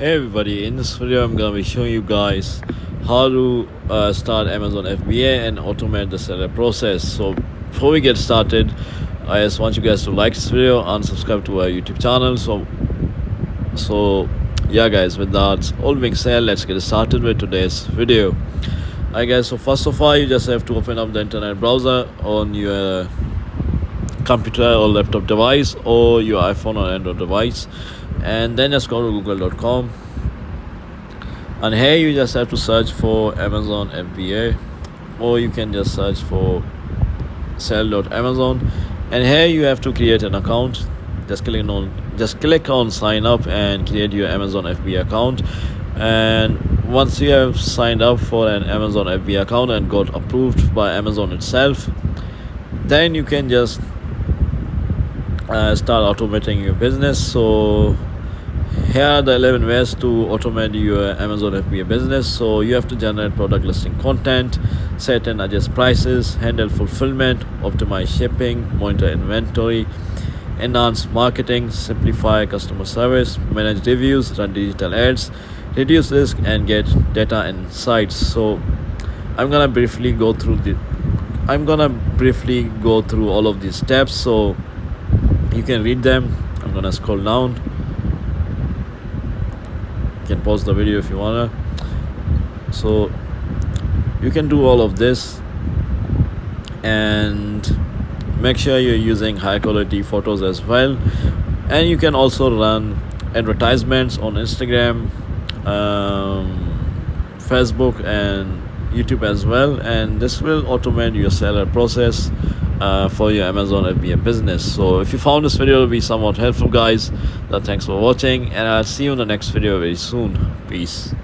Hey everybody, in this video I'm gonna be showing you guys how to start Amazon FBA and automate the seller process. So before we get started, I just want you guys to like this video and subscribe to our YouTube channel. So yeah guys, with that all being said, let's get started with today's video. Alright guys, so first of all you just have to open up the internet browser on your computer or laptop device or your iPhone or Android device, and then just go to google.com, and here you just have to search for Amazon FBA, or you can just search for sell.amazon, and here you have to create an account. Just click on sign up and create your Amazon FBA account. And once you have signed up for an Amazon FBA account and got approved by Amazon itself, then you can just start automating your business. So here are the 11 ways to automate your Amazon FBA business. So you have to generate product listing content, set and adjust prices, handle fulfillment, optimize shipping, monitor inventory, enhance marketing, simplify customer service, manage reviews, run digital ads, reduce risk, and get data insights. So I'm gonna briefly go through all of these steps so you can read them. I'm gonna scroll down. You can pause the video if you wanna. So you can do all of this, and make sure you're using high quality photos as well. And you can also run advertisements on Instagram, Facebook, and YouTube as well, and this will automate your seller process for your Amazon FBA business. So if you found this video to be somewhat helpful guys, then thanks for watching, and I'll see you in the next video very soon. Peace.